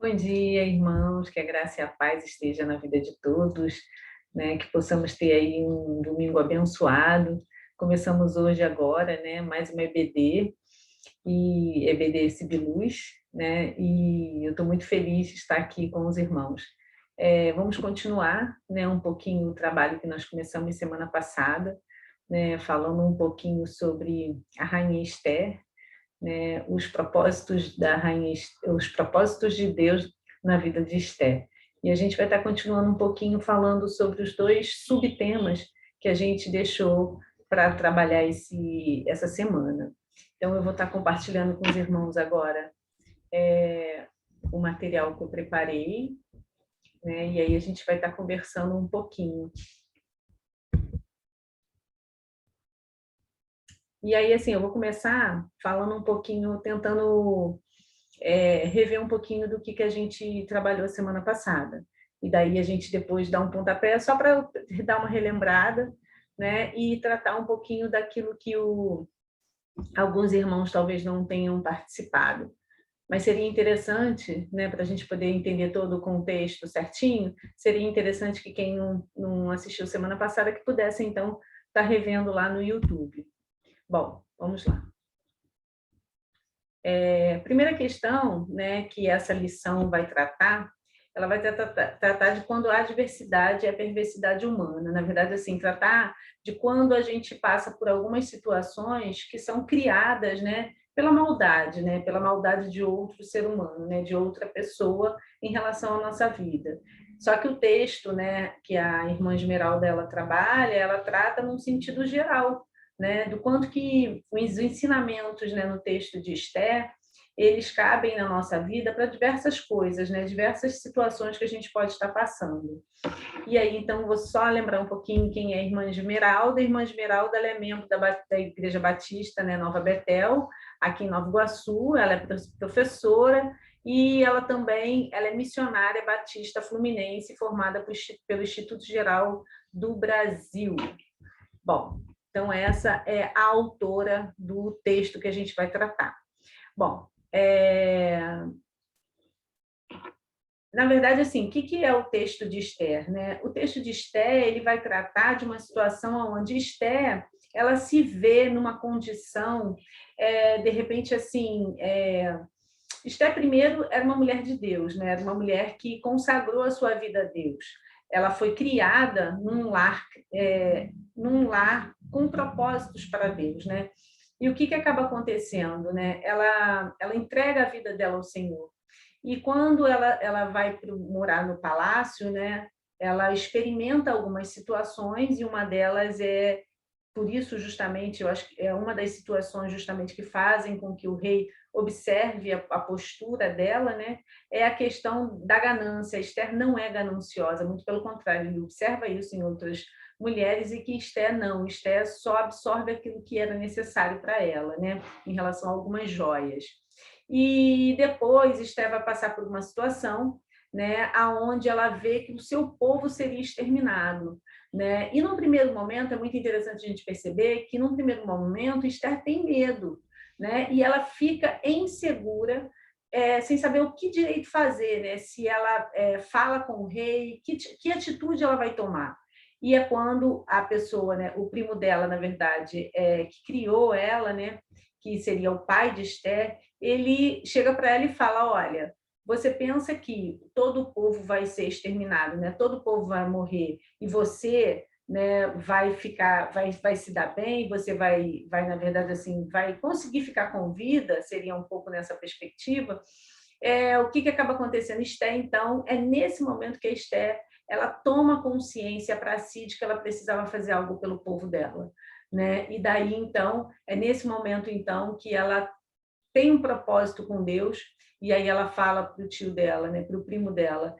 Bom dia, irmãos, que a graça e a paz esteja na vida de todos, né? Que possamos ter aí um domingo abençoado. Começamos hoje agora, né? Mais uma EBD e EBD Cibiluz, né? E eu estou muito feliz de estar aqui com os irmãos. Vamos continuar, né? Um pouquinho o trabalho que nós começamos semana passada, né? Falando um pouquinho sobre a Rainha Esther, né, os propósitos da rainha, os propósitos de Deus na vida de Esther. E a gente vai estar continuando um pouquinho falando sobre os dois subtemas que a gente deixou para trabalhar essa semana. Então, eu vou estar compartilhando com os irmãos agora o material que eu preparei, né, e aí a gente vai estar conversando um pouquinho. E aí, assim, eu vou começar falando um pouquinho, tentando rever um pouquinho do que a gente trabalhou semana passada. E daí a gente depois dá um pontapé só para dar uma relembrada, né? E tratar um pouquinho daquilo que alguns irmãos talvez não tenham participado. Mas seria interessante, né, para a gente poder entender todo o contexto certinho, seria interessante que quem não assistiu semana passada que pudesse, então, estar revendo lá no YouTube. Bom, vamos lá. Primeira questão, né, que essa lição vai tratar, ela vai tratar de quando há diversidade e a perversidade humana. Na verdade, assim, tratar de quando a gente passa por algumas situações que são criadas, né, pela maldade, né, pela maldade de outro ser humano, né, de outra pessoa em relação à nossa vida. Só que o texto, né, que a irmã Esmeralda ela trabalha, ela trata num sentido geral, né, do quanto que os ensinamentos, né, no texto de Esther, eles cabem na nossa vida para diversas coisas, né, diversas situações que a gente pode estar passando. E aí, então, vou só lembrar um pouquinho quem é a irmã Esmeralda. A irmã Esmeralda ela é membro da Igreja Batista, né, Nova Betel, aqui em Nova Iguaçu. Ela é professora e ela é missionária batista fluminense, formada pelo Instituto Geral do Brasil. Bom, então essa é a autora do texto que a gente vai tratar. Bom, na verdade, assim, o que é o texto de Esther, né? O texto de Esther ele vai tratar de uma situação onde Esther ela se vê numa condição, de repente, assim, Esther primeiro era uma mulher de Deus, né? Era uma mulher que consagrou a sua vida a Deus. Ela foi criada num lar com propósitos para Deus, né? E o que acaba acontecendo, né? Ela entrega a vida dela ao Senhor. E quando ela vai morar no palácio, né? Ela experimenta algumas situações e uma delas é por isso justamente eu acho que é uma das situações justamente que fazem com que o rei observe a postura dela, né? É a questão da ganância. A Esther não é gananciosa, muito pelo contrário, ele observa isso em outras mulheres e que Esther não, Esther só absorve aquilo que era necessário para ela, né? Em relação a algumas joias. E depois Esther vai passar por uma situação, né, aonde ela vê que o seu povo seria exterminado, né? E num primeiro momento é muito interessante a gente perceber que num primeiro momento Esther tem medo, né? E ela fica insegura, sem saber o que direito fazer, né? Se ela fala com o rei, que atitude ela vai tomar. E é quando a pessoa, né, o primo dela, na verdade, que criou ela, né, que seria o pai de Esther, ele chega para ela e fala: olha, você pensa que todo o povo vai ser exterminado, né? Todo o povo vai morrer e você, né, vai se dar bem, você vai na verdade assim, vai conseguir ficar com vida, seria um pouco nessa perspectiva. O que acaba acontecendo? Esther, então, é nesse momento que a Esther ela toma consciência para si de que ela precisava fazer algo pelo povo dela, né? E daí então é nesse momento então que ela tem um propósito com Deus, e aí ela fala para o tio dela, né, para o primo dela,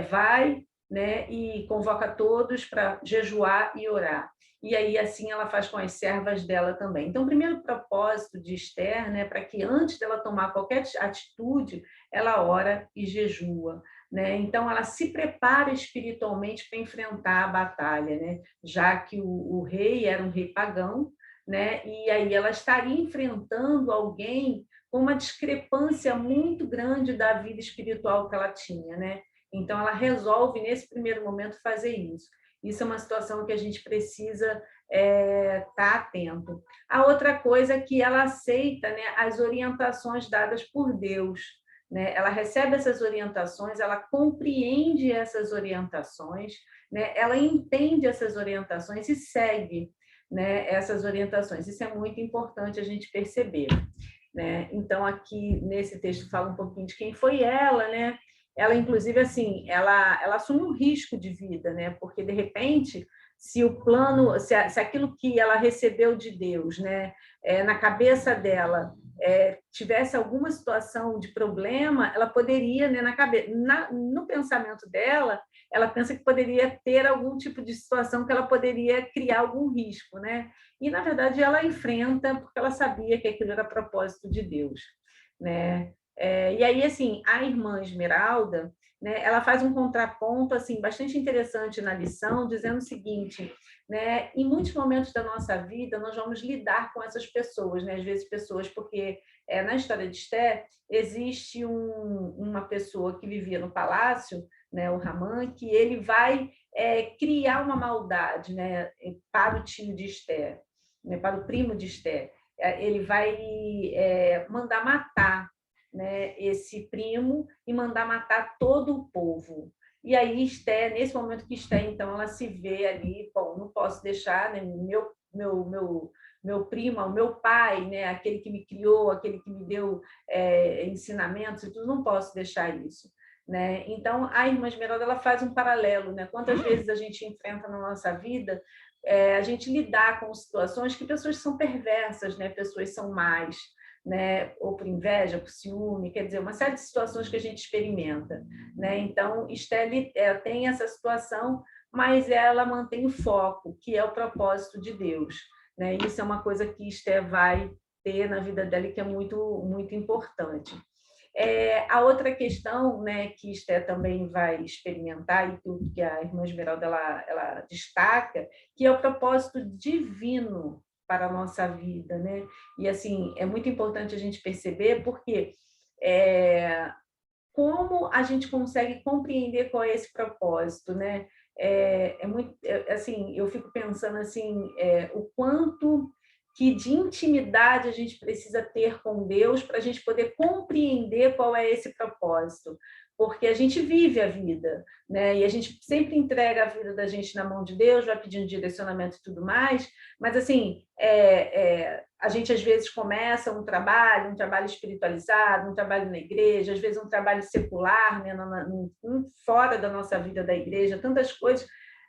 vai, né, e convoca todos para jejuar e orar. E aí assim ela faz com as servas dela também. Então, o primeiro propósito de Esther, né, para que antes dela tomar qualquer atitude, ela ora e jejua. Né? Então, ela se prepara espiritualmente para enfrentar a batalha, né? Já que o rei era um rei pagão, né? E aí ela estaria enfrentando alguém com uma discrepância muito grande da vida espiritual que ela tinha, né? Então, ela resolve, nesse primeiro momento, fazer isso. Isso é uma situação que a gente precisa estar atento. A outra coisa é que ela aceita, né, as orientações dadas por Deus, né? Ela recebe essas orientações, ela compreende essas orientações, né? Ela entende essas orientações e segue, né, essas orientações. Isso é muito importante a gente perceber, né? Então, aqui nesse texto fala um pouquinho de quem foi ela, né? Ela, inclusive, assim, ela assume um risco de vida, né? Porque, de repente, se o plano, se aquilo que ela recebeu de Deus, né, na cabeça dela, tivesse alguma situação de problema, ela poderia, né, no pensamento dela, ela pensa que poderia ter algum tipo de situação que ela poderia criar algum risco, né? E, na verdade, ela enfrenta porque ela sabia que aquilo era propósito de Deus, né? E aí, assim, a irmã Esmeralda, né, ela faz um contraponto assim bastante interessante na lição, dizendo o seguinte, né, em muitos momentos da nossa vida nós vamos lidar com essas pessoas, né, às vezes pessoas, porque na história de Esté existe uma pessoa que vivia no palácio, né, o Ramã, que ele vai criar uma maldade, né, para o tio de Esté, né, para o primo de Esté. Ele vai mandar matar, né, esse primo e mandar matar todo o povo. E aí Esté, nesse momento que Esté, então, ela se vê ali, bom, não posso deixar, né, meu primo, o meu pai, né, aquele que me criou, aquele que me deu ensinamentos e tudo, não posso deixar isso. Né? Então, a irmã Esmeralda ela faz um paralelo, né? Quantas vezes a gente enfrenta na nossa vida a gente lidar com situações que pessoas são perversas, né? Pessoas são más, né? Ou por inveja, por ciúme, quer dizer, uma série de situações que a gente experimenta, né? Então, Estelle tem essa situação, mas ela mantém o foco, que é o propósito de Deus, né? Isso é uma coisa que Esther vai ter na vida dela e que é muito, muito importante. A outra questão, né, que Esther também vai experimentar, e tudo que a irmã Esmeralda ela destaca, que é o propósito divino para a nossa vida, né? E assim é muito importante a gente perceber porque como a gente consegue compreender qual é esse propósito, né? Muito assim, eu fico pensando assim, o quanto que de intimidade a gente precisa ter com Deus para a gente poder compreender qual é esse propósito, porque a gente vive a vida, né? E a gente sempre entrega a vida da gente na mão de Deus, vai pedindo direcionamento e tudo mais, mas assim, a gente às vezes começa um trabalho espiritualizado, um trabalho na igreja, às vezes um trabalho secular, né? Fora da nossa vida da igreja, tantas coisas,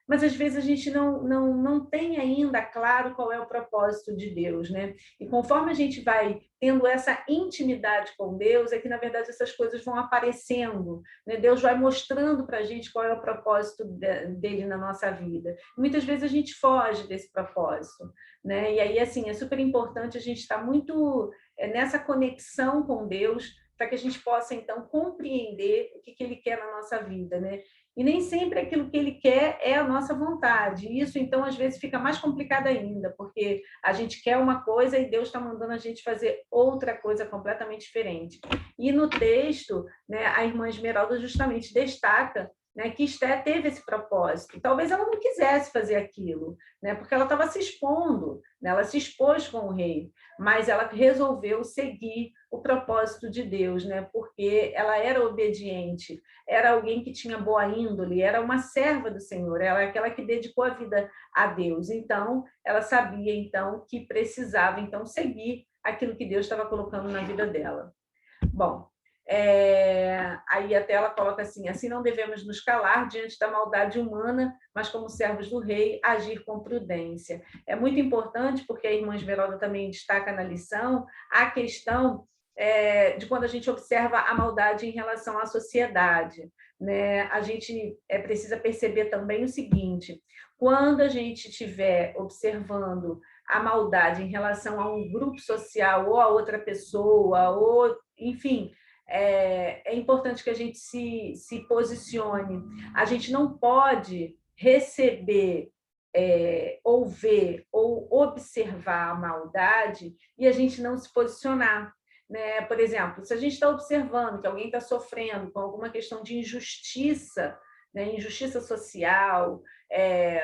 mas às vezes a gente não tem ainda claro qual é o propósito de Deus, né? E conforme a gente vai tendo essa intimidade com Deus, é que, na verdade, essas coisas vão aparecendo, né? Deus vai mostrando para a gente qual é o propósito dele na nossa vida. Muitas vezes a gente foge desse propósito, né? E aí, assim, é super importante a gente estar muito nessa conexão com Deus, para que a gente possa, então, compreender o que Ele quer na nossa vida, né? E nem sempre aquilo que Ele quer é a nossa vontade. Isso, então, às vezes fica mais complicado ainda, porque a gente quer uma coisa e Deus está mandando a gente fazer outra coisa completamente diferente. E no texto, né, a irmã Esmeralda justamente destaca, né, que Esté teve esse propósito. Talvez ela não quisesse fazer aquilo, né, porque ela estava se expondo, né, ela se expôs com o rei, mas ela resolveu seguir o propósito de Deus, né, porque ela era obediente, era alguém que tinha boa índole, era uma serva do Senhor, ela é aquela que dedicou a vida a Deus. Então, ela sabia então que precisava então seguir aquilo que Deus estava colocando na vida dela. Bom, aí até ela coloca assim não devemos nos calar diante da maldade humana, mas como servos do rei, agir com prudência. É muito importante, porque a irmã Esmeralda também destaca na lição a questão de quando a gente observa a maldade em relação à sociedade, né? A gente precisa perceber também o seguinte, quando a gente estiver observando a maldade em relação a um grupo social ou a outra pessoa, ou enfim, é importante que a gente se posicione. A gente não pode receber, ou ver, ou observar a maldade e a gente não se posicionar. né? Por exemplo, se a gente está observando que alguém está sofrendo com alguma questão de injustiça, né? Injustiça social,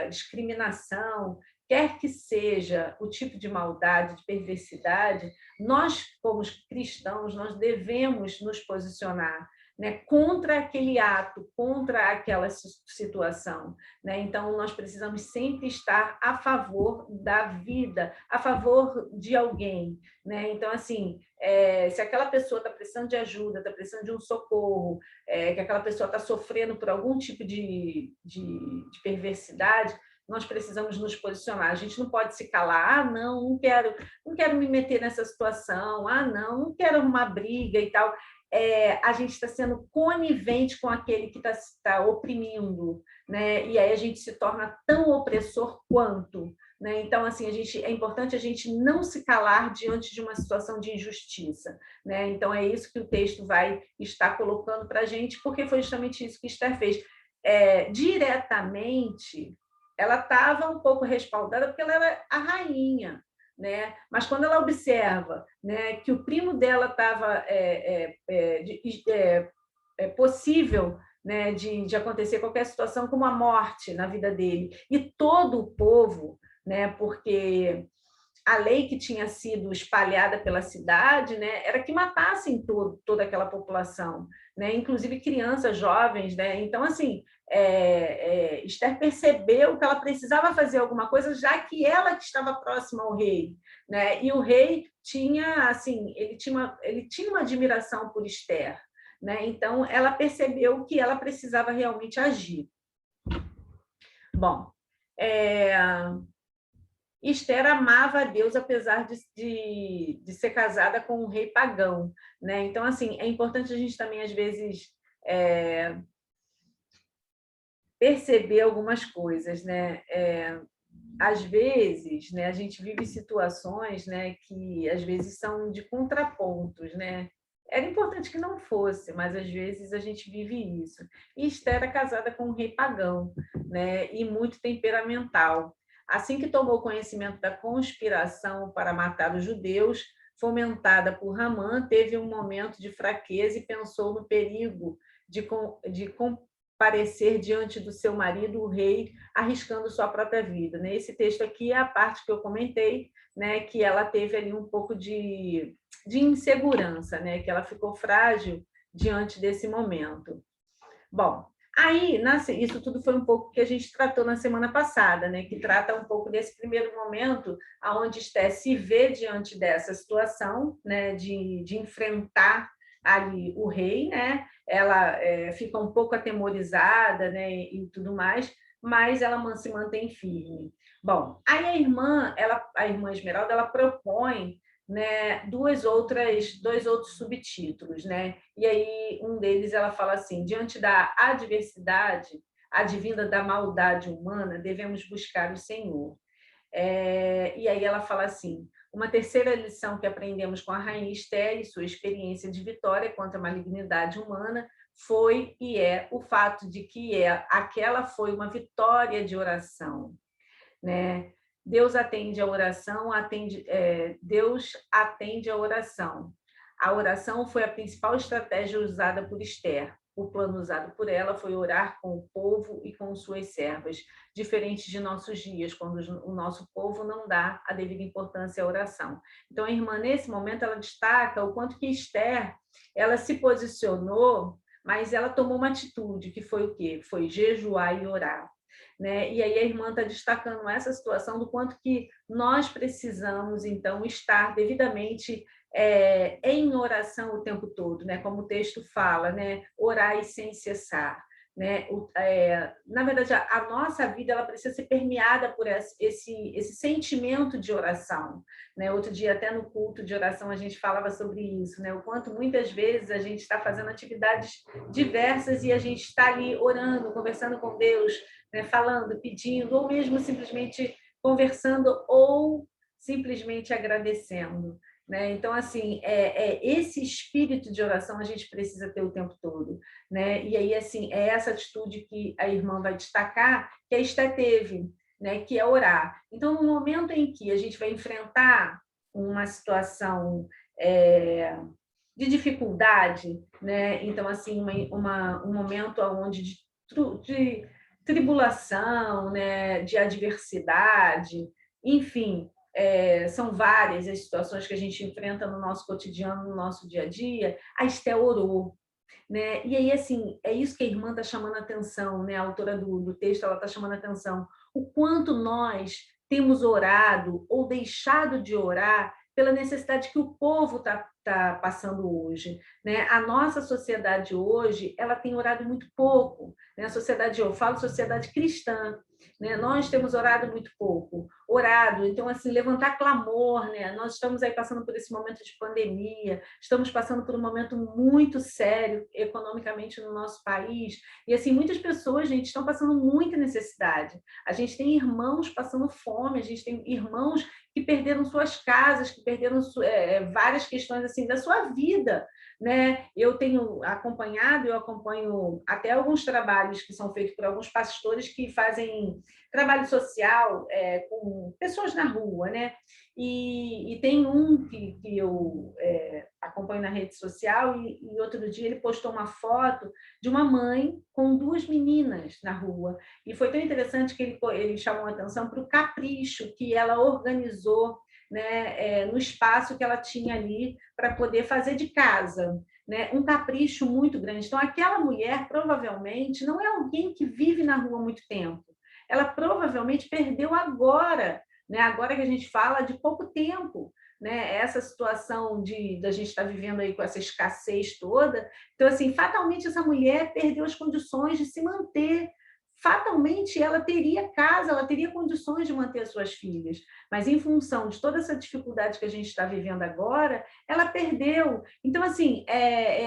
discriminação, quer que seja o tipo de maldade, de perversidade, nós, como cristãos, nós devemos nos posicionar, né, contra aquele ato, contra aquela situação, né? Então, nós precisamos sempre estar a favor da vida, a favor de alguém, né? Então, assim, se aquela pessoa está precisando de ajuda, está precisando de um socorro, que aquela pessoa está sofrendo por algum tipo de perversidade, nós precisamos nos posicionar. A gente não pode se calar, não, não quero me meter nessa situação, não quero arrumar briga e tal. A gente está sendo conivente com aquele que está oprimindo, né? E aí a gente se torna tão opressor quanto. Né? Então, assim, é importante a gente não se calar diante de uma situação de injustiça. Né? Então, é isso que o texto vai estar colocando para a gente, porque foi justamente isso que Esther fez. Diretamente, ela estava um pouco respaldada, porque ela era a rainha, né? Mas quando ela observa, né, que o primo dela estava possível, né, de acontecer qualquer situação como a morte na vida dele, e todo o povo, né, porque a lei que tinha sido espalhada pela cidade, né, era que matassem toda aquela população, né, inclusive crianças, jovens, né? Então, assim, Esther percebeu que ela precisava fazer alguma coisa, já que ela que estava próxima ao rei, né? E o rei tinha, assim, ele tinha uma admiração por Esther, né? Então, ela percebeu que ela precisava realmente agir. Bom, Esther amava a Deus, apesar de ser casada com um rei pagão, né? Então, assim, é importante a gente também, às vezes, perceber algumas coisas, né? Às vezes, né, a gente vive situações, né, que às vezes são de contrapontos, né? Era importante que não fosse, mas às vezes a gente vive isso. E Esther era casada com um rei pagão, né, e muito temperamental. Assim que tomou conhecimento da conspiração para matar os judeus, fomentada por Ramã, teve um momento de fraqueza e pensou no perigo de comparecer diante do seu marido, o rei, arriscando sua própria vida. Né? Esse texto aqui é a parte que eu comentei, né, que ela teve ali um pouco de insegurança, né, que ela ficou frágil diante desse momento. Bom, aí, isso tudo foi um pouco que a gente tratou na semana passada, né, que trata um pouco desse primeiro momento, onde Esté se vê diante dessa situação, né, de enfrentar ali o rei, né? Ela fica um pouco atemorizada, né, e tudo mais, mas ela se mantém firme. Bom, aí a irmã Esmeralda, ela propõe, né, dois outros subtítulos, né? E aí um deles ela fala assim: diante da adversidade advinda da maldade humana, devemos buscar o Senhor. E aí ela fala assim: uma terceira lição que aprendemos com a rainha Esther e sua experiência de vitória contra a malignidade humana foi e é o fato de que aquela foi uma vitória de oração, né? Deus atende a oração, Deus atende a oração. A oração foi a principal estratégia usada por Esther. O plano usado por ela foi orar com o povo e com suas servas, diferente de nossos dias, quando o nosso povo não dá a devida importância à oração. Então, a irmã, nesse momento, ela destaca o quanto que Esther, ela se posicionou, mas ela tomou uma atitude, que foi o quê? Foi jejuar e orar. Né? E aí a irmã está destacando essa situação do quanto que nós precisamos, então, estar devidamente em oração o tempo todo, né? Como o texto fala, né? Orar sem cessar. Né? Na verdade, a nossa vida ela precisa ser permeada por esse sentimento de oração. Né? Outro dia, até no culto de oração, a gente falava sobre isso, né? O quanto muitas vezes a gente está fazendo atividades diversas e a gente está ali orando, conversando com Deus, né? Falando, pedindo, ou mesmo simplesmente conversando ou simplesmente agradecendo. Né? Então, assim, esse espírito de oração a gente precisa ter o tempo todo. Né? E aí, assim, é essa atitude que a irmã vai destacar, que a Esther teve, né? Que é orar. Então, no momento em que a gente vai enfrentar uma situação de dificuldade, né? Então, assim, um momento onde de tribulação, né? De adversidade, enfim, são várias as situações que a gente enfrenta no nosso cotidiano, no nosso dia a dia. A Esté orou, né? E aí, assim, é isso que a irmã está chamando a atenção, né? A autora do texto, ela está chamando a atenção. O quanto nós temos orado ou deixado de orar pela necessidade que o povo está passando hoje, né? A nossa sociedade hoje, ela tem orado muito pouco, né? A sociedade, eu falo sociedade cristã, né? Nós temos orado muito pouco, orado, então, assim, levantar clamor, né? Nós estamos aí passando por esse momento de pandemia, estamos passando por um momento muito sério economicamente no nosso país, e, assim, muitas pessoas, gente, estão passando muita necessidade. A gente tem irmãos passando fome, a gente tem irmãos que perderam suas casas, que perderam várias questões, assim, da sua vida, né? Eu acompanho até alguns trabalhos que são feitos por alguns pastores que fazem trabalho social com pessoas na rua, né? E tem um que eu acompanho na rede social e outro dia ele postou uma foto de uma mãe com duas meninas na rua. E foi tão interessante que ele chamou a atenção para o capricho que ela organizou, né, no espaço que ela tinha ali para poder fazer de casa. Né, um capricho muito grande. Então, aquela mulher provavelmente não é alguém que vive na rua há muito tempo. Ela provavelmente perdeu agora, né, agora que a gente fala de pouco tempo, né, essa situação da gente estar vivendo aí com essa escassez toda. Então, assim, fatalmente essa mulher perdeu as condições de se manter. Fatalmente ela teria casa, ela teria condições de manter as suas filhas, mas em função de toda essa dificuldade que a gente está vivendo agora, ela perdeu. Então, assim,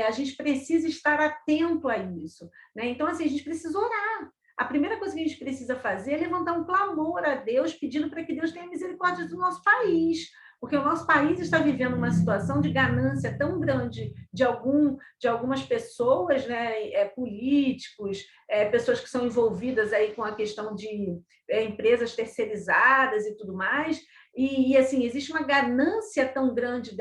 a gente precisa estar atento a isso, né? Então, assim, a gente precisa orar. A primeira coisa que a gente precisa fazer é levantar um clamor a Deus, pedindo para que Deus tenha misericórdia do nosso país, porque o nosso país está vivendo uma situação de ganância tão grande de algumas pessoas, né, políticos, pessoas que são envolvidas aí com a questão de empresas terceirizadas e tudo mais, assim, existe uma ganância tão grande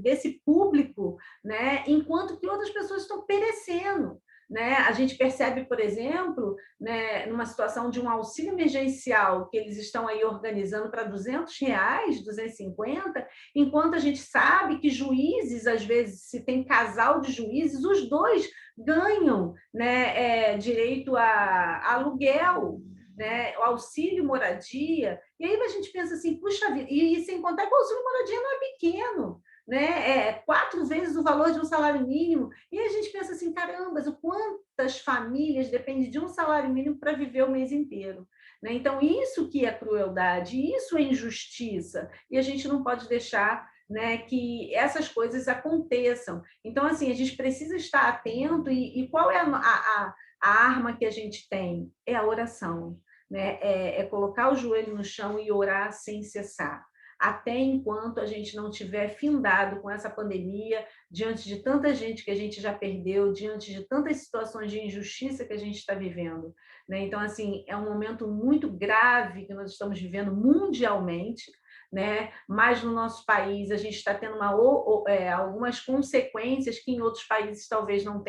desse público, né, enquanto que outras pessoas estão perecendo. Né? A gente percebe, por exemplo, né, numa situação de um auxílio emergencial que eles estão aí organizando para R$ 200, 250, enquanto a gente sabe que juízes, às vezes, se tem casal de juízes, os dois ganham, né, direito a aluguel, né, o auxílio moradia, e aí a gente pensa assim, puxa vida, e sem contar que o auxílio moradia não é pequeno, né? 4 vezes o valor de um salário mínimo, e a gente pensa assim, caramba, o quantas famílias dependem de um salário mínimo para viver o mês inteiro, né? Então, isso que é crueldade, isso é injustiça, e a gente não pode deixar, né, que essas coisas aconteçam. Então, assim, a gente precisa estar atento, e qual é a arma que a gente tem? É a oração, né? Colocar o joelho no chão e orar sem cessar até enquanto a gente não tiver findado com essa pandemia, diante de tanta gente que a gente já perdeu, diante de tantas situações de injustiça que a gente está vivendo, né? Então, assim, é um momento muito grave que nós estamos vivendo mundialmente, né? Mas no nosso país a gente está tendo algumas consequências que em outros países talvez não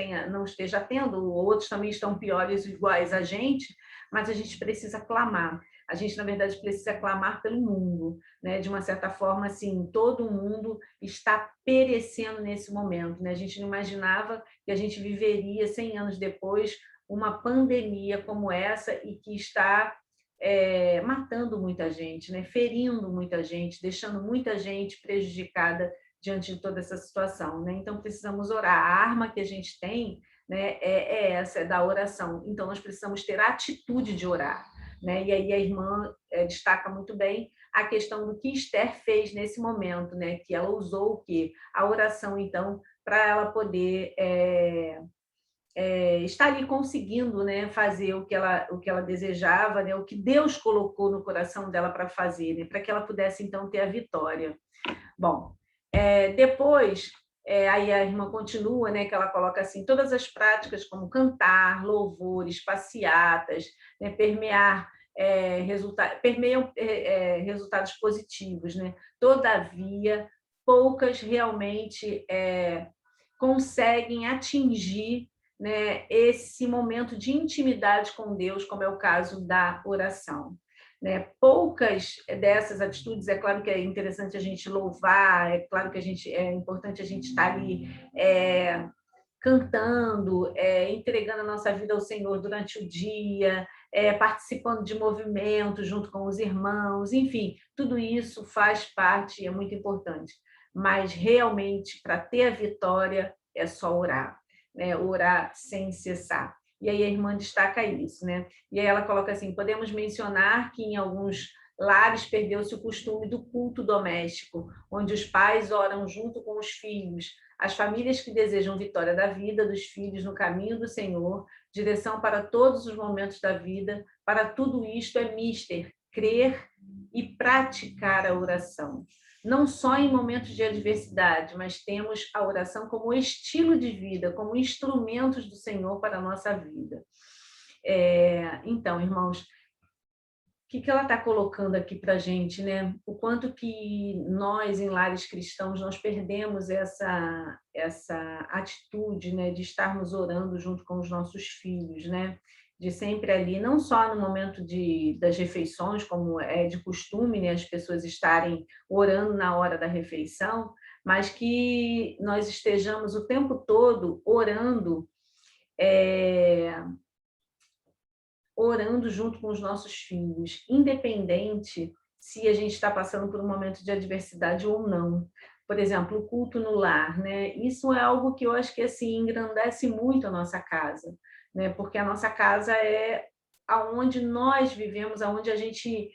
esteja tendo, outros também estão piores, iguais a gente, mas a gente precisa clamar. A gente, na verdade, precisa clamar pelo mundo, né? De uma certa forma, assim, todo mundo está perecendo nesse momento, né? A gente não imaginava que a gente viveria 100 anos depois uma pandemia como essa e que está matando muita gente, né? Ferindo muita gente, deixando muita gente prejudicada diante de toda essa situação, né? Então, precisamos orar. A arma que a gente tem, né, essa, é da oração. Então, nós precisamos ter a atitude de orar, né? E aí a irmã destaca muito bem a questão do que Esther fez nesse momento, né? Que ela usou o quê? A oração, então, para ela poder estar ali conseguindo, né, fazer o que ela desejava, né, o que Deus colocou no coração dela para fazer, né, para que ela pudesse, então, ter a vitória. Bom, depois, aí a irmã continua, né, que ela coloca assim, todas as práticas como cantar, louvores, passeatas, né, permeiam resultados positivos, né? Todavia, poucas realmente conseguem atingir, né, esse momento de intimidade com Deus, como é o caso da oração. Né? Poucas dessas atitudes, é claro que é interessante a gente louvar, é claro que é importante a gente estar ali cantando, entregando a nossa vida ao Senhor durante o dia, participando de movimentos junto com os irmãos, enfim, tudo isso faz parte e é muito importante. Mas realmente, para ter a vitória, é só orar, né? Orar sem cessar. E aí a irmã destaca isso, né? E aí ela coloca assim: podemos mencionar que em alguns lares perdeu-se o costume do culto doméstico, onde os pais oram junto com os filhos. As famílias que desejam vitória da vida dos filhos no caminho do Senhor, direção para todos os momentos da vida, para tudo isto é mister, crer e praticar a oração. Não só em momentos de adversidade, mas temos a oração como estilo de vida, como instrumentos do Senhor para a nossa vida. Então, irmãos, que ela está colocando aqui para a gente, né? O quanto que nós, em lares cristãos, nós perdemos essa atitude, né, de estarmos orando junto com os nossos filhos, né? De sempre ali, não só no momento das refeições, como é de costume, né, as pessoas estarem orando na hora da refeição, mas que nós estejamos o tempo todo orando junto com os nossos filhos, independente se a gente está passando por um momento de adversidade ou não. Por exemplo, o culto no lar, né? Isso é algo que eu acho que assim engrandece muito a nossa casa, né? Porque a nossa casa é aonde nós vivemos, aonde a gente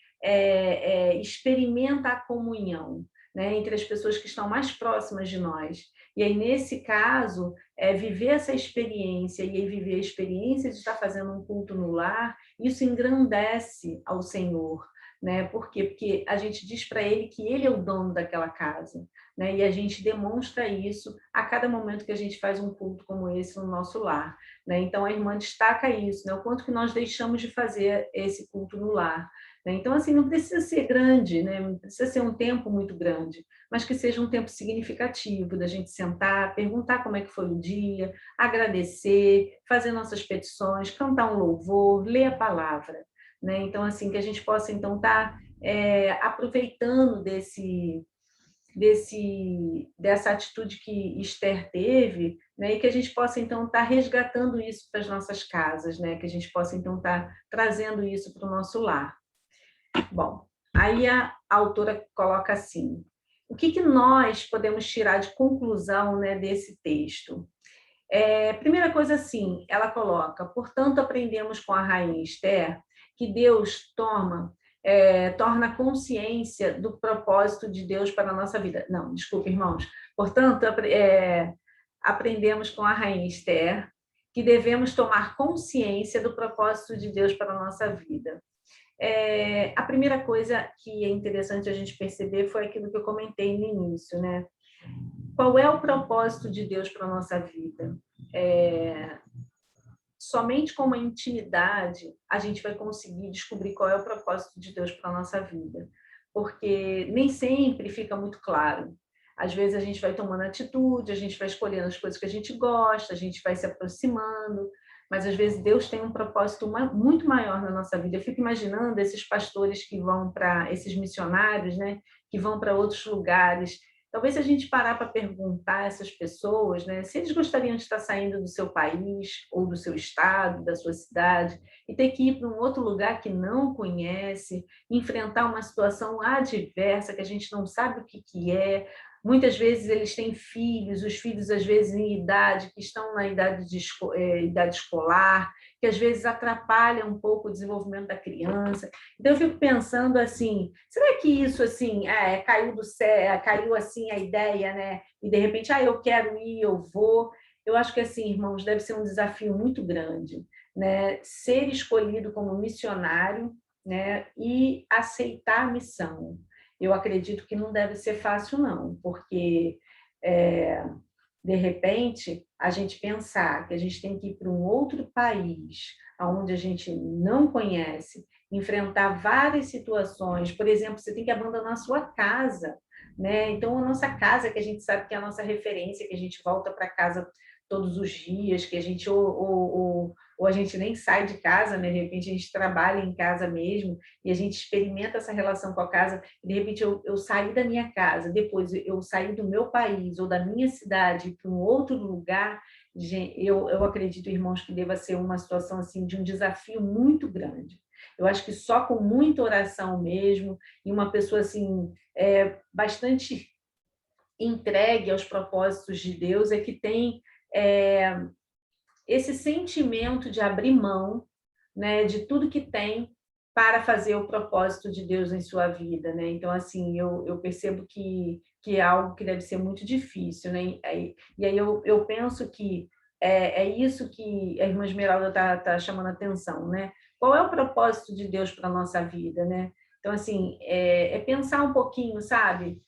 experimenta a comunhão, né? Entre as pessoas que estão mais próximas de nós. E aí, nesse caso, viver essa experiência e aí viver a experiência de estar fazendo um culto no lar, isso engrandece ao Senhor, né? Por quê? Porque a gente diz para ele que ele é o dono daquela casa, né? E a gente demonstra isso a cada momento que a gente faz um culto como esse no nosso lar, né? Então a irmã destaca isso, né? O quanto que nós deixamos de fazer esse culto no lar, né? Então assim, não precisa ser grande, né? Não precisa ser um tempo muito grande, mas que seja um tempo significativo da gente sentar, perguntar como é que foi o dia, agradecer, fazer nossas petições, cantar um louvor, ler a palavra, né? Então assim, que a gente possa então estar aproveitando dessa atitude que Esther teve, né? E que a gente possa então estar resgatando isso para as nossas casas, né? Que a gente possa então estar trazendo isso para o nosso lar. Bom, aí a autora coloca assim: o que nós podemos tirar de conclusão, né, desse texto? Primeira coisa, assim, ela coloca: portanto, aprendemos com a rainha Esther que Deus torna a consciência do propósito de Deus para a nossa vida. Não, desculpa, irmãos. Portanto, aprendemos com a rainha Esther que devemos tomar consciência do propósito de Deus para a nossa vida. A primeira coisa que é interessante a gente perceber foi aquilo que eu comentei no início, né? Qual é o propósito de Deus para a nossa vida? Somente com uma intimidade a gente vai conseguir descobrir qual é o propósito de Deus para a nossa vida, porque nem sempre fica muito claro. Às vezes a gente vai tomando atitude, a gente vai escolhendo as coisas que a gente gosta, a gente vai se aproximando, mas às vezes Deus tem um propósito muito maior na nossa vida. Eu fico imaginando esses pastores que vão para, esses missionários, né, que vão para outros lugares. Talvez se a gente parar para perguntar a essas pessoas, né, se eles gostariam de estar saindo do seu país ou do seu estado, da sua cidade, e ter que ir para um outro lugar que não conhece, enfrentar uma situação adversa que a gente não sabe o que é. Muitas vezes eles têm filhos, os filhos às vezes em idade, que estão na idade idade escolar, que às vezes atrapalham um pouco o desenvolvimento da criança. Então eu fico pensando assim, será que isso assim caiu do céu, caiu assim a ideia, né? E de repente, eu quero ir, eu vou. Eu acho que assim, irmãos, deve ser um desafio muito grande, né? Ser escolhido como missionário, né? E aceitar a missão. Eu acredito que não deve ser fácil, não, porque de repente a gente pensar que a gente tem que ir para um outro país, onde a gente não conhece, enfrentar várias situações. Por exemplo, você tem que abandonar a sua casa, né? Então, a nossa casa, que a gente sabe que é a nossa referência, que a gente volta para casa todos os dias, que a gente ou a gente nem sai de casa, né? De repente a gente trabalha em casa mesmo e a gente experimenta essa relação com a casa. De repente eu saí da minha casa, depois eu saí do meu país ou da minha cidade para um outro lugar. Eu acredito, irmãos, que deva ser uma situação assim de um desafio muito grande. Eu acho que só com muita oração mesmo e uma pessoa assim bastante entregue aos propósitos de Deus é que tem é, esse sentimento de abrir mão, né, de tudo que tem para fazer o propósito de Deus em sua vida, né? Então, assim, eu percebo que é algo que deve ser muito difícil, né? E aí eu penso que é isso que a irmã Esmeralda tá chamando a atenção, né? Qual é o propósito de Deus para a nossa vida, né? Então, assim, pensar um pouquinho, sabe?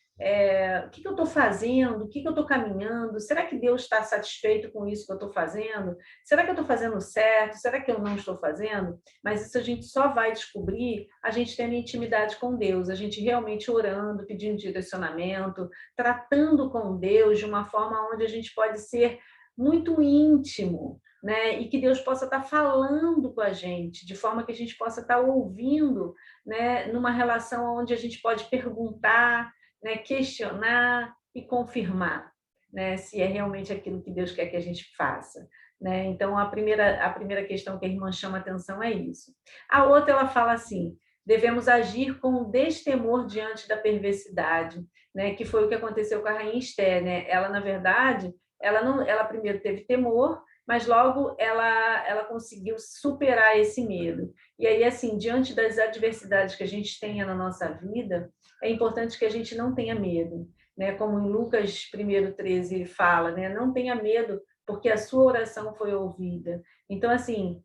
O que eu estou fazendo? O que eu estou caminhando? Será que Deus está satisfeito com isso que eu estou fazendo? Será que eu estou fazendo certo? Será que eu não estou fazendo? Mas isso a gente só vai descobrir a gente tendo intimidade com Deus, a gente realmente orando, pedindo direcionamento, tratando com Deus de uma forma onde a gente pode ser muito íntimo, né? E que Deus possa estar falando com a gente, de forma que a gente possa estar ouvindo, né? Numa relação onde a gente pode perguntar, né? Questionar e confirmar, né? Se é realmente aquilo que Deus quer que a gente faça. Né? Então, a primeira questão que a irmã chama atenção é isso. A outra, ela fala assim, devemos agir com destemor diante da perversidade, né? Que foi o que aconteceu com a rainha Esther. Né? Ela, na verdade, ela primeiro teve temor, mas logo ela conseguiu superar esse medo. E aí, assim, diante das adversidades que a gente tenha na nossa vida, é importante que a gente não tenha medo. Né? Como em Lucas 1:13 fala, né? Não tenha medo, porque a sua oração foi ouvida. Então, assim,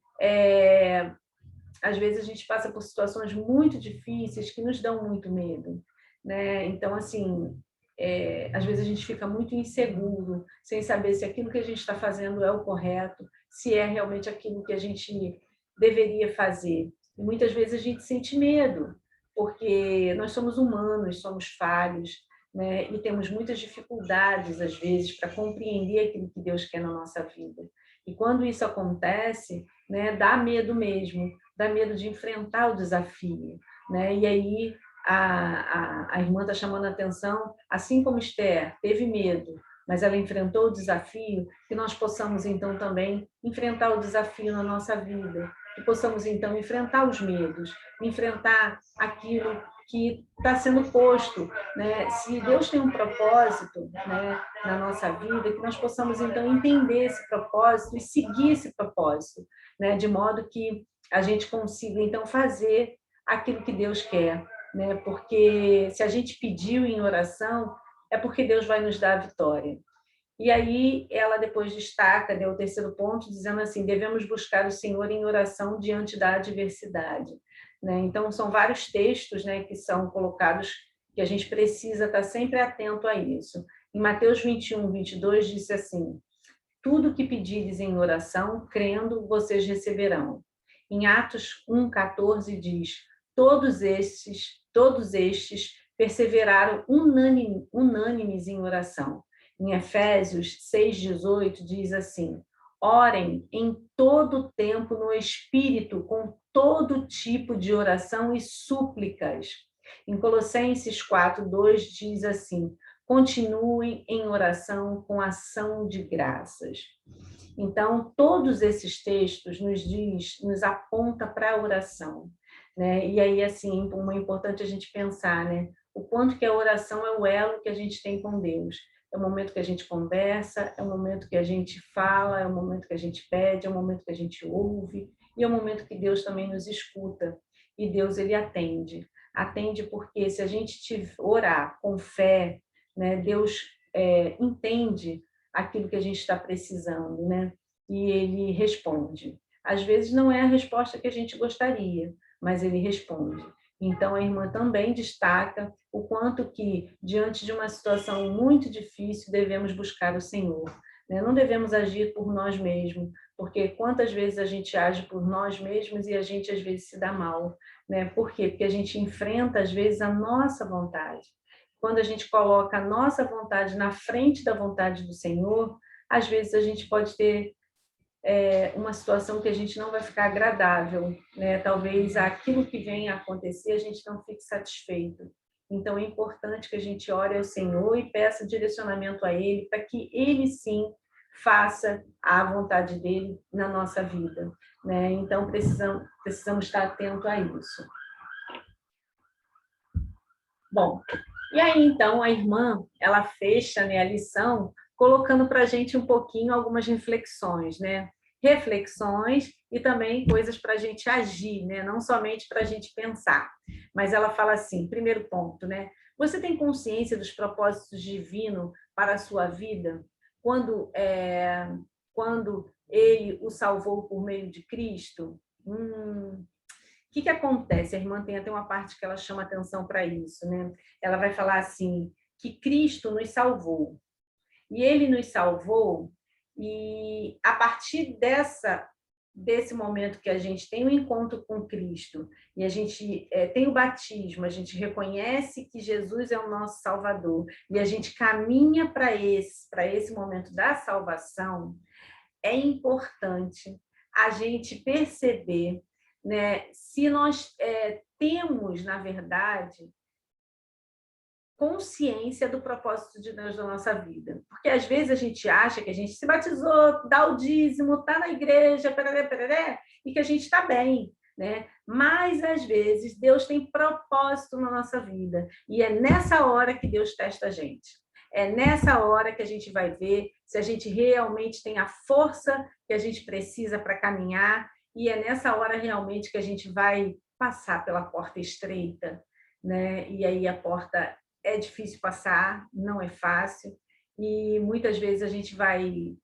às vezes a gente passa por situações muito difíceis que nos dão muito medo, né? Então, assim, às vezes a gente fica muito inseguro, sem saber se aquilo que a gente está fazendo é o correto, se é realmente aquilo que a gente deveria fazer. E muitas vezes a gente sente medo, porque nós somos humanos, somos falhos, né? E temos muitas dificuldades, às vezes, para compreender aquilo que Deus quer na nossa vida. E quando isso acontece, né, dá medo mesmo, dá medo de enfrentar o desafio, né? E aí a irmã está chamando a atenção, assim como Esther teve medo, mas ela enfrentou o desafio, que nós possamos então também enfrentar o desafio na nossa vida, que possamos então enfrentar os medos, enfrentar aquilo que está sendo posto, né? Se Deus tem um propósito, né, na nossa vida, que nós possamos então entender esse propósito e seguir esse propósito, né, de modo que a gente consiga então fazer aquilo que Deus quer, né? Porque se a gente pediu em oração, é porque Deus vai nos dar a vitória. E aí ela depois destaca, né, o terceiro ponto, dizendo assim: devemos buscar o Senhor em oração diante da adversidade. Né? Então, são vários textos, né, que são colocados, que a gente precisa estar sempre atento a isso. Em Mateus 21:22 diz assim: tudo que pedires em oração, crendo, vocês receberão. Em Atos 1:14 diz: todos estes perseveraram unânimes em oração. Em Efésios 6:18 diz assim: orem em todo tempo no Espírito, com todo tipo de oração e súplicas. Em Colossenses 4:2 diz assim: continuem em oração com ação de graças. Então, todos esses textos nos aponta para a oração, né? E aí, assim, é importante a gente pensar, né? O quanto que a oração é o elo que a gente tem com Deus. É o momento que a gente conversa, é o momento que a gente fala, é o momento que a gente pede, é o momento que a gente ouve, e é o momento que Deus também nos escuta. E Deus, ele atende. Atende porque se a gente orar com fé, né, Deus entende aquilo que a gente está precisando, né? E ele responde. Às vezes não é a resposta que a gente gostaria, mas ele responde. Então a irmã também destaca o quanto que, diante de uma situação muito difícil, devemos buscar o Senhor. Né? Não devemos agir por nós mesmos, porque quantas vezes a gente age por nós mesmos e a gente às vezes se dá mal. Né? Por quê? Porque a gente enfrenta às vezes a nossa vontade. quando a gente coloca a nossa vontade na frente da vontade do Senhor, às vezes a gente pode ter uma situação que a gente não vai ficar agradável, né? Talvez aquilo que venha a acontecer a gente não fique satisfeito. Então é importante que a gente ore ao Senhor e peça direcionamento a Ele para que Ele sim faça a vontade dele na nossa vida, né? Então precisamos estar atento a isso. Bom, e aí então a irmã ela fecha, né, a lição colocando para a gente um pouquinho algumas reflexões, né? Reflexões e também coisas para a gente agir, né? Não somente para a gente pensar. Mas ela fala assim, primeiro ponto, né? Você tem consciência dos propósitos divinos para a sua vida? Quando ele o salvou por meio de Cristo? O que acontece? A irmã tem até uma parte que ela chama atenção para isso, né? Ela vai falar assim, que Cristo nos salvou. E ele nos salvou, e a partir desse momento que a gente tem o encontro com Cristo, e a gente tem o batismo, a gente reconhece que Jesus é o nosso Salvador, e a gente caminha para esse momento da salvação, é importante a gente perceber, né, se nós temos, na verdade, consciência do propósito de Deus na nossa vida. Porque às vezes a gente acha que a gente se batizou, dá o dízimo, está na igreja, e que a gente está bem, né? Mas às vezes Deus tem propósito na nossa vida, e é nessa hora que Deus testa a gente. É nessa hora que a gente vai ver se a gente realmente tem a força que a gente precisa para caminhar, e é nessa hora realmente que a gente vai passar pela porta estreita, né? E aí a porta é difícil passar, não é fácil, e muitas vezes a gente vai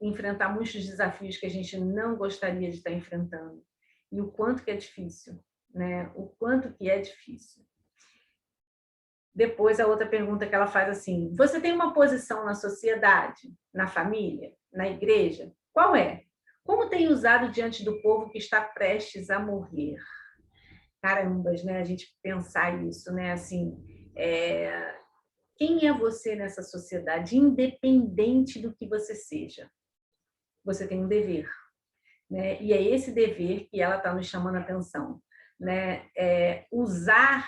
enfrentar muitos desafios que a gente não gostaria de estar enfrentando. E o quanto que é difícil, né? O quanto que é difícil. Depois, a outra pergunta que ela faz assim, você tem uma posição na sociedade, na família, na igreja? Qual é? Como tem usado diante do povo que está prestes a morrer? Carambas, né? A gente pensar isso, né? Assim, quem é você nessa sociedade, independente do que você seja? Você tem um dever, né? E é esse dever que ela está nos chamando a atenção, né? Usar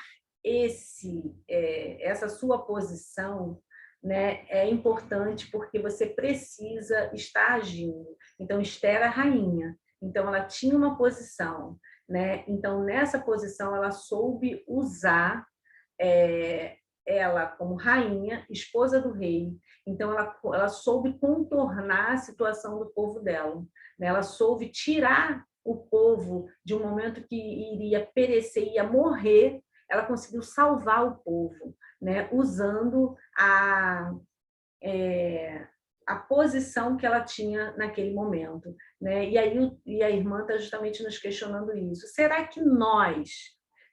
essa sua posição, né, é importante porque você precisa estar agindo. Então, Esther era rainha, então ela tinha uma posição, né? Então, nessa posição, ela soube usar ela como rainha, esposa do rei. Então, ela soube contornar a situação do povo dela, né? Ela soube tirar o povo de um momento que iria perecer, ia morrer. Ela conseguiu salvar o povo, né? Usando a posição que ela tinha naquele momento, né? E a irmã está justamente nos questionando isso. Será que nós,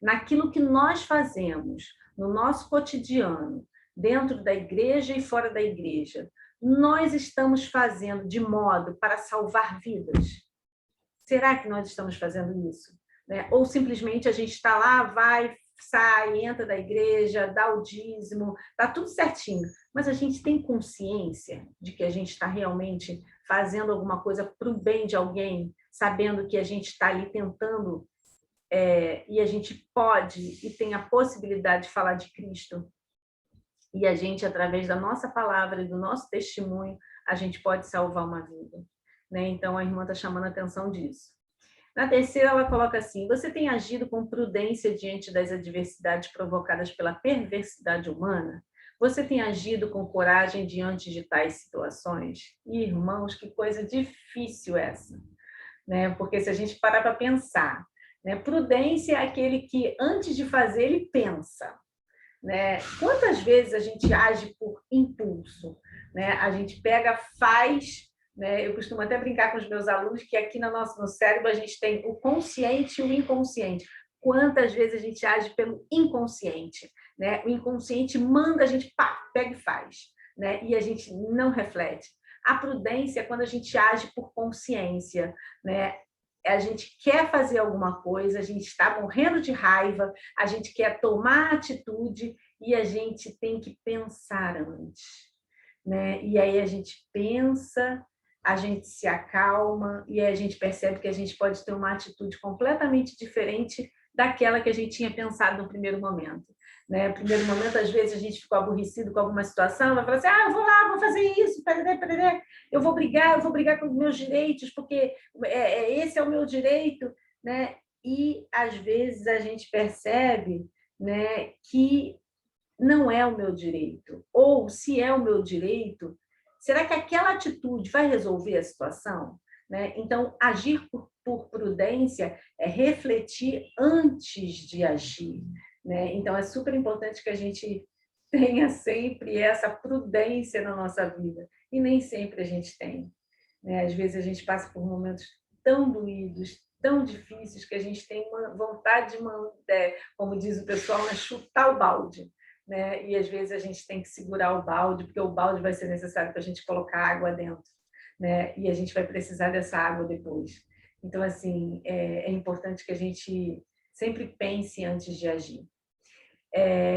naquilo que nós fazemos, no nosso cotidiano, dentro da igreja e fora da igreja, nós estamos fazendo de modo para salvar vidas? Será que nós estamos fazendo isso? Né? Ou simplesmente a gente está lá, vai, sai, entra da igreja, dá o dízimo, está tudo certinho, mas a gente tem consciência de que a gente está realmente fazendo alguma coisa para o bem de alguém, sabendo que a gente está ali tentando e a gente pode e tem a possibilidade de falar de Cristo, e a gente, através da nossa palavra e do nosso testemunho, a gente pode salvar uma vida, né? Então, a irmã está chamando a atenção disso. Na terceira, ela coloca assim, você tem agido com prudência diante das adversidades provocadas pela perversidade humana? Você tem agido com coragem diante de tais situações? Irmãos, que coisa difícil essa, né? Porque se a gente parar para pensar, né? Prudência é aquele que, antes de fazer, ele pensa, né? Quantas vezes a gente age por impulso, né? A gente pega, faz, né? Eu costumo até brincar com os meus alunos que aqui no cérebro a gente tem o consciente e o inconsciente. Quantas vezes a gente age pelo inconsciente, né? O inconsciente manda a gente, pá, pega e faz, né? E a gente não reflete. A prudência é quando a gente age por consciência, né? a gente quer fazer alguma coisa, a gente está morrendo de raiva, a gente quer tomar atitude e a gente tem que pensar antes, né? E aí a gente pensa, a gente se acalma e aí a gente percebe que a gente pode ter uma atitude completamente diferente daquela que a gente tinha pensado no primeiro momento. Né? No primeiro momento, às vezes, a gente ficou aborrecido com alguma situação, vai falar assim, eu vou lá, vou fazer isso, eu vou brigar com os meus direitos, porque esse é o meu direito, né? E, às vezes, a gente percebe, né, que não é o meu direito, ou se é o meu direito, será que aquela atitude vai resolver a situação? Né? Então, agir por prudência é refletir antes de agir. Né? Então, é super importante que a gente tenha sempre essa prudência na nossa vida, e nem sempre a gente tem. Né? Às vezes a gente passa por momentos tão doídos, tão difíceis, que a gente tem uma vontade de, como diz o pessoal, né, chutar o balde. Né? E às vezes a gente tem que segurar o balde, porque o balde vai ser necessário para a gente colocar água dentro. Né? E a gente vai precisar dessa água depois. Então, assim, é importante que a gente sempre pense antes de agir.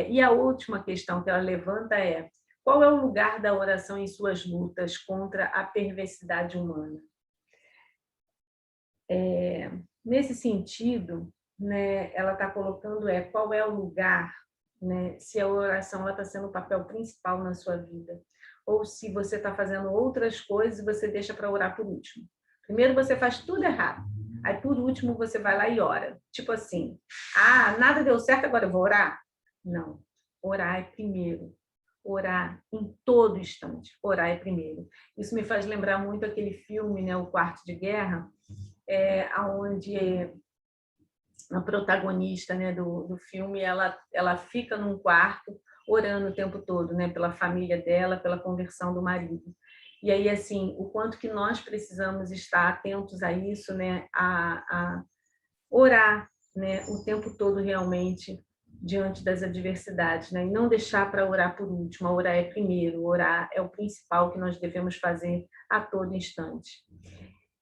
E a última questão que ela levanta é: qual é o lugar da oração em suas lutas contra a perversidade humana? Nesse sentido, né, ela está colocando qual é o lugar, né, se a oração está sendo o papel principal na sua vida, ou se você está fazendo outras coisas e você deixa para orar por último. Primeiro você faz tudo errado, aí por último você vai lá e ora. Tipo assim, nada deu certo, agora eu vou orar? Não, orar é primeiro. Orar em todo instante, orar é primeiro. Isso me faz lembrar muito aquele filme, né, O Quarto de Guerra, onde a protagonista, né, do filme, ela fica num quarto orando o tempo todo, né, pela família dela, pela conversão do marido. E aí, assim, o quanto que nós precisamos estar atentos a isso, né, a orar, né, o tempo todo realmente diante das adversidades, né, e não deixar para orar por último. Orar é primeiro, orar é o principal que nós devemos fazer a todo instante.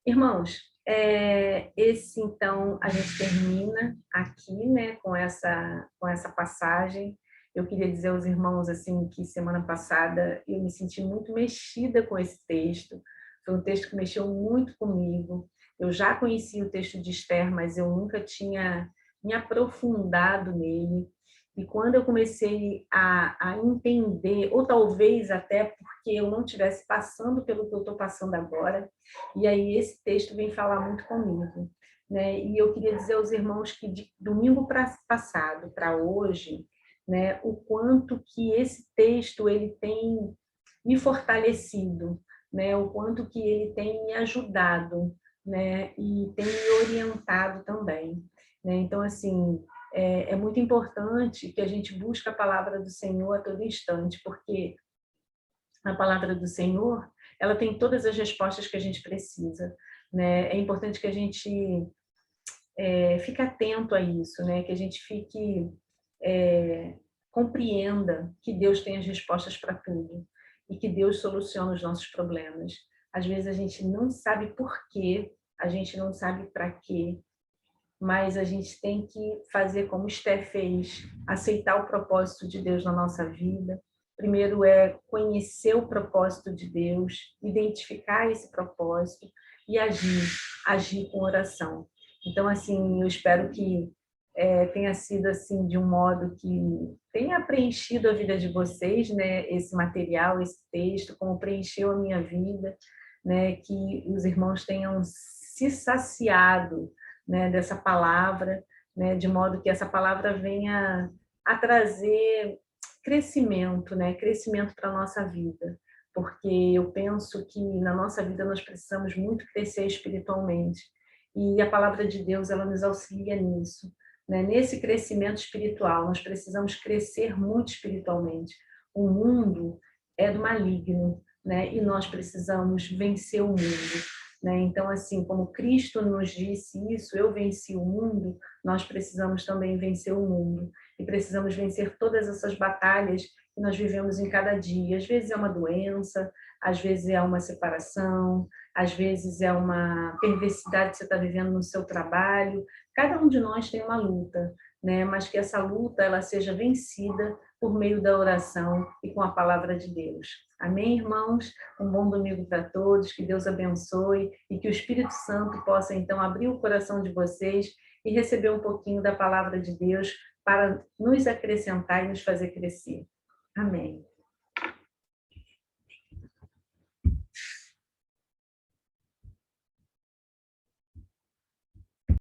Irmãos, então a gente termina aqui, né, com essa passagem. Eu queria dizer aos irmãos assim que semana passada eu me senti muito mexida com esse texto. Foi um texto que mexeu muito comigo. Eu já conhecia o texto de Esther, mas eu nunca tinha me aprofundado nele. E quando eu comecei a entender, ou talvez até porque eu não estivesse passando pelo que eu estou passando agora, e aí esse texto vem falar muito comigo. Né? E eu queria dizer aos irmãos que de domingo passado para hoje, né, o quanto que esse texto ele tem me fortalecido, né, o quanto que ele tem me ajudado, né, e tem me orientado também. Né? Então, assim, é muito importante que a gente busque a palavra do Senhor a todo instante, porque a palavra do Senhor, ela tem todas as respostas que a gente precisa. Né? É importante que a gente fique atento a isso, né? Que a gente compreenda que Deus tem as respostas para tudo e que Deus soluciona os nossos problemas. Às vezes a gente não sabe por quê, a gente não sabe para quê, mas a gente tem que fazer como Esté fez, aceitar o propósito de Deus na nossa vida. Primeiro é conhecer o propósito de Deus, identificar esse propósito e agir com oração. Então, assim, eu espero que tenha sido assim de um modo que tenha preenchido a vida de vocês, né? Esse material, esse texto, como preencheu a minha vida, né? Que os irmãos tenham se saciado, né, dessa palavra, né, de modo que essa palavra venha a trazer crescimento, né, crescimento para a nossa vida, porque eu penso que na nossa vida nós precisamos muito crescer espiritualmente, e a palavra de Deus ela nos auxilia nisso, né, nesse crescimento espiritual, nós precisamos crescer muito espiritualmente. O mundo é do maligno, né, e nós precisamos vencer o mundo. Né? Então, assim, como Cristo nos disse isso, eu venci o mundo, nós precisamos também vencer o mundo. E precisamos vencer todas essas batalhas que nós vivemos em cada dia. Às vezes é uma doença, às vezes é uma separação, às vezes é uma perversidade que você está vivendo no seu trabalho. Cada um de nós tem uma luta, né? Mas que essa luta ela seja vencida por meio da oração e com a palavra de Deus. Amém, irmãos? Um bom domingo para todos, que Deus abençoe e que o Espírito Santo possa, então, abrir o coração de vocês e receber um pouquinho da palavra de Deus para nos acrescentar e nos fazer crescer. Amém.